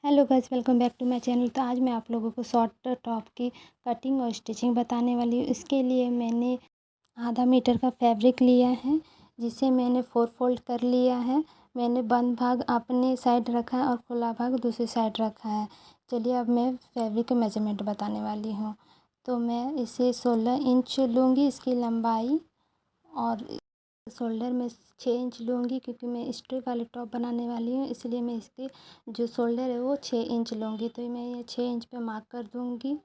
Hello guys, welcome back to my channel. तो आज मैं आप लोगों को शॉर्ट टॉप की कटिंग और स्टिचिंग बताने वाली हूँ। इसके लिए मैंने आधा मीटर का फैब्रिक लिया है, जिसे मैंने 4 फोल्ड कर लिया है। मैंने बंद भाग अपने साइड रखा है और खुला भाग दूसरी साइड रखा है। चलिए अब मैं फैब्रिक का मेजरमेंट बताने वाली हूँ। तो मैं इसे 16 इंच लूँगी इसकी लंबाई, और शोल्डर में 6 इंच लूँगी, क्योंकि मैं स्ट्रिप वाली टॉप बनाने वाली हूँ, इसलिए मैं इसके जो शोल्डर है वो 6 इंच लूँगी। तो मैं ये 6 इंच पे मार्क कर दूँगी।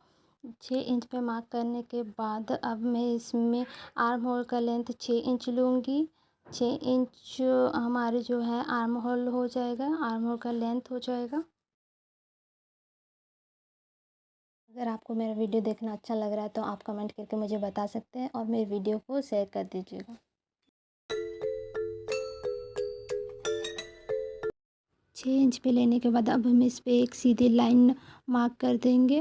6 इंच पे मार्क करने के बाद अब मैं इसमें आर्म होल का लेंथ 6 इंच लूँगी। 6 इंच हमारे जो है आर्म होल हो जाएगा, आर्म होल का लेंथ हो जाएगा। अगर आपको मेरा वीडियो देखना अच्छा लग रहा है तो आप कमेंट करके मुझे बता सकते हैं और मेरे वीडियो को शेयर कर दीजिएगा। 6 इंच पे लेने के बाद अब हम इस पे एक सीधी लाइन मार्क कर देंगे,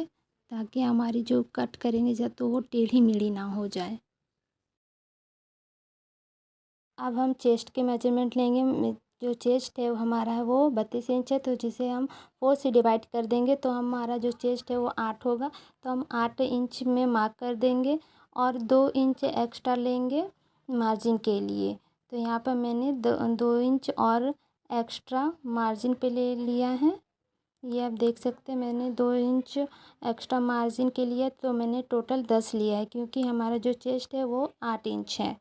ताकि हमारी जो कट करेंगे जब तो वो टेढ़ी मेढ़ी ना हो जाए। अब हम चेस्ट के मेजरमेंट लेंगे। जो चेस्ट है वो हमारा है वो 32 इंच है, तो जिसे हम 4 से डिवाइड कर देंगे तो हमारा जो चेस्ट है वो 8 होगा। तो हम 8 इंच में मार्क कर देंगे और 2 इंच एक्स्ट्रा लेंगे मार्जिन के लिए। तो यहाँ पर मैंने 2 इंच और एक्स्ट्रा मार्जिन पे ले लिया है। ये आप देख सकते हैं, मैंने 2 इंच एक्स्ट्रा मार्जिन के लिए, तो मैंने टोटल 10 लिया है, क्योंकि हमारा जो चेस्ट है वो 8 इंच है।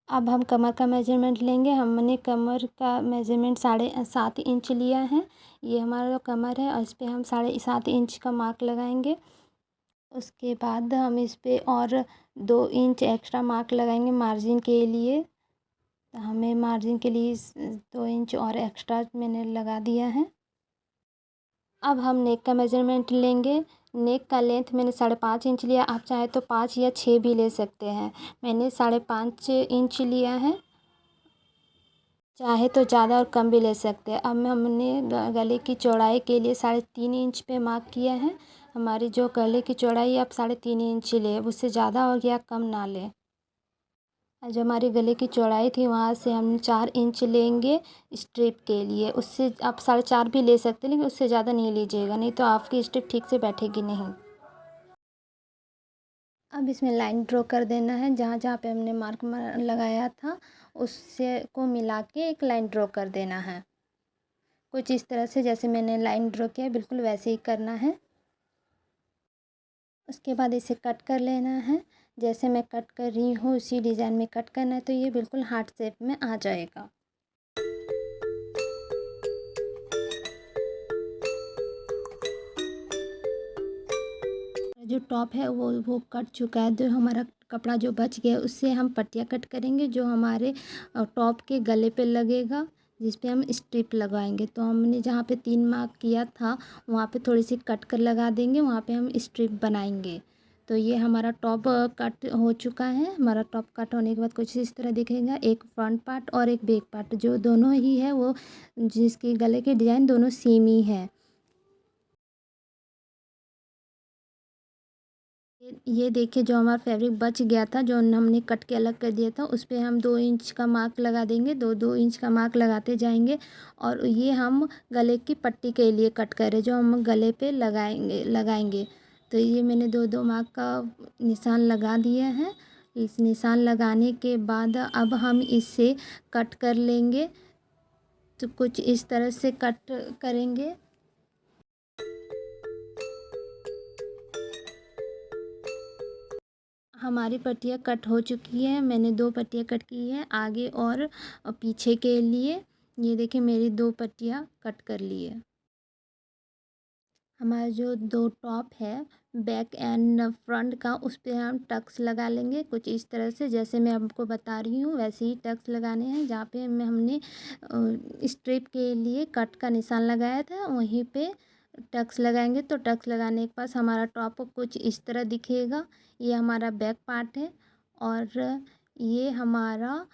अब हम कमर का मेजरमेंट लेंगे। हमने कमर का मेजरमेंट 7.5 इंच लिया है। ये हमारा जो कमर है और इस पे हम 7.5 इंच का मार्क लगाएंगे। उसके बाद हम इस पे और 2 इंच एक्स्ट्रा मार्क लगाएंगे मार्जिन के लिए। तो हमें मार्जिन के लिए 2 इंच और एक्स्ट्रा मैंने लगा दिया है। अब हम नेक का मेजरमेंट लेंगे। नेक का लेंथ मैंने 5.5 इंच लिया। आप चाहे तो 5 या 6 भी ले सकते हैं। मैंने 5.5 इंच लिया है। चाहे तो ज़्यादा और कम भी ले सकते हैं। अब हमने गले की चौड़ाई के लिए 3.5 इंच पे मार्क किया है। हमारी जो गले की चौड़ाई अब 3.5 इंच ले, उससे ज़्यादा और या कम ना लें। जो हमारी गले की चौड़ाई थी वहाँ से हम 4 इंच लेंगे स्ट्रिप के लिए। उससे आप 4.5 भी ले सकते हैं, लेकिन उससे ज़्यादा नहीं लीजिएगा, नहीं तो आपकी स्ट्रिप ठीक से बैठेगी नहीं। अब इसमें लाइन ड्रॉ कर देना है। जहाँ जहाँ पे हमने मार्क लगाया था उससे को मिला के एक लाइन ड्रॉ कर देना है। कुछ इस तरह से जैसे मैंने लाइन ड्रॉ किया बिल्कुल वैसे ही करना है। उसके बाद इसे कट कर लेना है। जैसे मैं कट कर रही हूँ उसी डिज़ाइन में कट करना है, तो ये बिल्कुल हार्ट शेप में आ जाएगा। जो टॉप है वो कट चुका है। जो हमारा कपड़ा जो बच गया है उससे हम पट्टियाँ कट करेंगे, जो हमारे टॉप के गले पे लगेगा, जिस पे हम स्ट्रिप लगाएंगे। तो हमने जहाँ पे 3 मार्क किया था वहाँ पे थोड़ी सी कट कर लगा देंगे, वहाँ पे हम स्ट्रिप बनाएंगे। तो ये हमारा टॉप कट हो चुका है। हमारा टॉप कट होने के बाद कुछ इस तरह दिखेगा। एक फ्रंट पार्ट और एक बैक पार्ट, जो दोनों ही है वो जिसके गले के डिज़ाइन दोनों सेम ही है। ये देखिए, जो हमारा फैब्रिक बच गया था, जो हमने कट के अलग कर दिया था, उस पे हम 2 इंच का मार्क लगा देंगे। 2-2 इंच का मार्क लगाते जाएंगे। और ये हम गले की पट्टी के लिए कट कर रहे हैं, जो हम गले पे लगाएंगे। तो ये मैंने 2-2 मार्क का निशान लगा दिया है। इस निशान लगाने के बाद अब हम इसे कट कर लेंगे। तो कुछ इस तरह से कट करेंगे। हमारी पट्टियाँ कट हो चुकी है। मैंने 2 पट्टियाँ कट की है, आगे और पीछे के लिए। ये देखिए, मेरी 2 पट्टियाँ कट कर ली है। हमारा जो 2 टॉप है बैक एंड फ्रंट का, उस पे हम टक्स लगा लेंगे कुछ इस तरह से। जैसे मैं आपको बता रही हूँ वैसे ही टक्स लगाने हैं। जहाँ पे हमने स्ट्रिप के लिए कट का निशान लगाया था वहीं पे टक्स लगाएंगे। तो टक्स लगाने के पास हमारा टॉप कुछ इस तरह दिखेगा। ये हमारा बैक पार्ट है और ये हमारा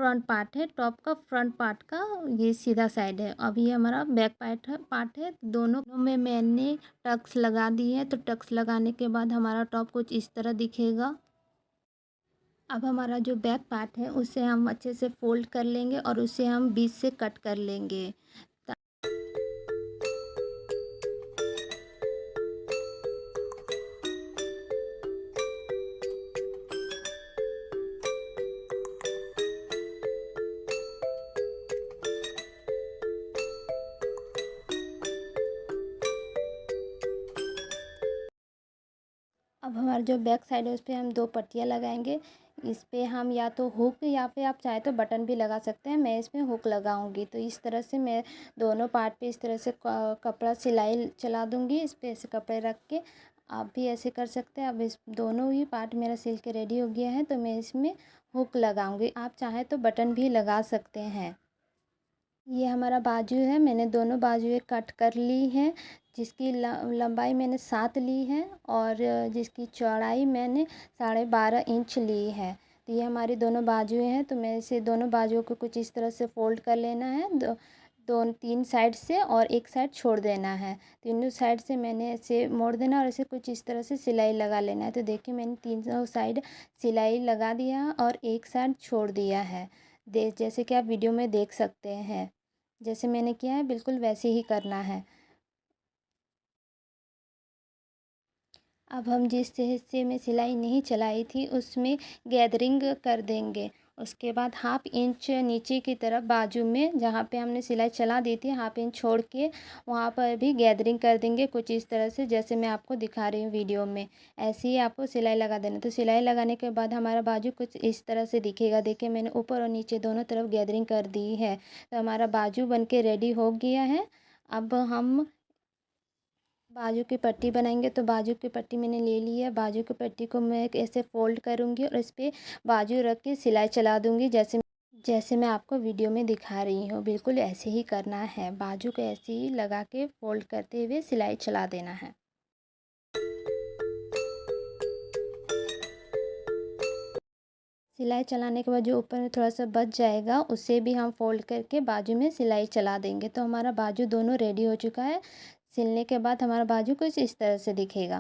फ्रंट पार्ट है, टॉप का फ्रंट पार्ट का ये सीधा साइड है। अब ये हमारा बैक पार्ट है। दोनों में मैंने टक्स लगा दिए हैं। तो टक्स लगाने के बाद हमारा टॉप कुछ इस तरह दिखेगा। अब हमारा जो बैक पार्ट है उसे हम अच्छे से फोल्ड कर लेंगे और उसे हम बीच से कट कर लेंगे। अब हमारा जो बैक साइड है उस पे हम 2 पट्टियाँ लगाएंगे। इस पे हम या तो हुक या फिर आप चाहे तो बटन भी लगा सकते हैं। मैं इसमें हुक लगाऊंगी। तो इस तरह से मैं दोनों पार्ट पे इस तरह से कपड़ा सिलाई चला दूंगी। इस पे ऐसे कपड़े रख के आप भी ऐसे कर सकते हैं। अब इस दोनों ही पार्ट मेरा सिल के रेडी हो गया है। तो मैं इसमें हुक लगाऊंगी। आप चाहे तो बटन भी लगा सकते हैं। ये हमारा बाजू है। मैंने दोनों बाजुएं कट कर ली हैं, जिसकी लंबाई मैंने 7 ली है और जिसकी चौड़ाई मैंने 12.5 इंच ली है। तो ये हमारी दोनों बाजुएं हैं। तो मैं इसे दोनों बाजुओं को कुछ इस तरह से फ़ोल्ड कर लेना है, दो 3 साइड से, और एक साइड छोड़ देना है। तीनों साइड से मैंने ऐसे मोड़ देना और ऐसे कुछ इस तरह से सिलाई लगा लेना है। तो देखिए मैंने तीनों साइड सिलाई लगा दिया और एक साइड छोड़ दिया है। जैसे कि आप वीडियो में देख सकते हैं। जैसे मैंने किया है बिल्कुल वैसे ही करना है। अब हम जिस हिस्से में सिलाई नहीं चलाई थी उसमें गैदरिंग कर देंगे। उसके बाद 1/2 इंच नीचे की तरफ बाजू में जहाँ पे हमने सिलाई चला दी थी 1/2 इंच छोड़ के वहाँ पर भी गैदरिंग कर देंगे कुछ इस तरह से, जैसे मैं आपको दिखा रही हूँ वीडियो में। ऐसे ही आपको सिलाई लगा देना। तो सिलाई लगाने के बाद हमारा बाजू कुछ इस तरह से दिखेगा। देखिए मैंने ऊपर और नीचे दोनों तरफ गैदरिंग कर दी है। तो हमारा बाजू बन के रेडी हो गया है। अब हम बाजू की पट्टी बनाएंगे। तो बाजू की पट्टी मैंने ले ली है। बाजू की पट्टी को मैं ऐसे फ़ोल्ड करूँगी और इस पे बाजू रख के सिलाई चला दूँगी, जैसे मैं आपको वीडियो में दिखा रही हूँ। बिल्कुल ऐसे ही करना है। बाजू को ऐसे ही लगा के फ़ोल्ड करते हुए सिलाई चला देना है। सिलाई चलाने के बाद जो ऊपर में थोड़ा सा बच जाएगा उसे भी हम फ़ोल्ड करके बाजू में सिलाई चला देंगे। तो हमारा बाजू दोनों रेडी हो चुका है। सिलने के बाद हमारा बाजू कुछ इस तरह से दिखेगा।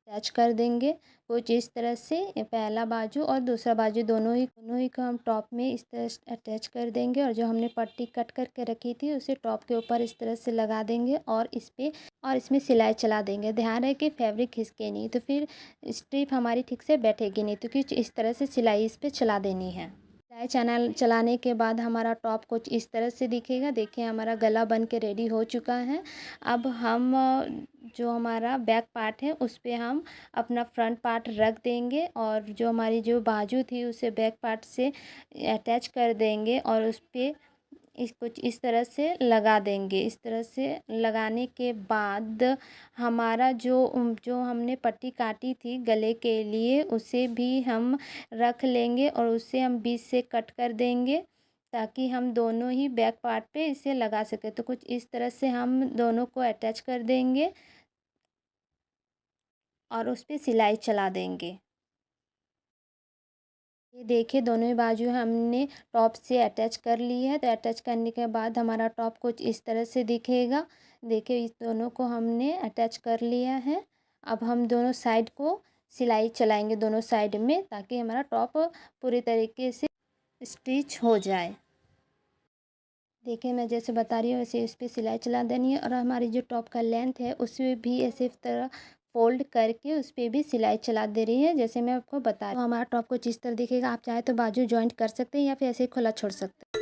अटैच कर देंगे कुछ इस तरह से। ये पहला बाजू और दूसरा बाजू दोनों ही को हम टॉप में इस तरह से अटैच कर देंगे और जो हमने पट्टी कट करके रखी थी उसे टॉप के ऊपर इस तरह से लगा देंगे और इसमें सिलाई चला देंगे। ध्यान रहे कि फैब्रिक खिसके नहीं, तो फिर स्ट्रिप हमारी ठीक से बैठेगी नहीं। तो कुछ इस तरह से सिलाई इस पर चला देनी है। सिलाई चलाने के बाद हमारा टॉप कुछ इस तरह से दिखेगा। देखिए हमारा गला बन के रेडी हो चुका है। अब हम जो हमारा बैक पार्ट है उस पे हम अपना फ्रंट पार्ट रख देंगे और जो हमारी जो बाजू थी उसे बैक पार्ट से अटैच कर देंगे और उस पे कुछ इस तरह से लगा देंगे। इस तरह से लगाने के बाद हमारा जो हमने पट्टी काटी थी गले के लिए उसे भी हम रख लेंगे और उसे हम बीच से कट कर देंगे ताकि हम दोनों ही बैक पार्ट पे इसे लगा सकें। तो कुछ इस तरह से हम दोनों को अटैच कर देंगे और उस पे सिलाई चला देंगे। ये देखिए दोनों ही बाजू हमने टॉप से अटैच कर ली है। तो अटैच करने के बाद हमारा टॉप कुछ इस तरह से दिखेगा। देखिए इस दोनों को हमने अटैच कर लिया है। अब हम दोनों साइड को सिलाई चलाएंगे दोनों साइड में, ताकि हमारा टॉप पूरी तरीके से स्टिच हो जाए। देखिए मैं जैसे बता रही हूँ वैसे इस पर सिलाई चला देनी है और हमारी जो टॉप का लेंथ है उसमें भी ऐसे इस तरह फोल्ड करके उस पर भी सिलाई चला दे रही है, जैसे मैं आपको बता रही हूँ। तो हमारा टॉप कुछ इस तरह दिखेगा। आप चाहे तो बाजू जॉइंट कर सकते हैं या फिर ऐसे ही खुला छोड़ सकते हैं।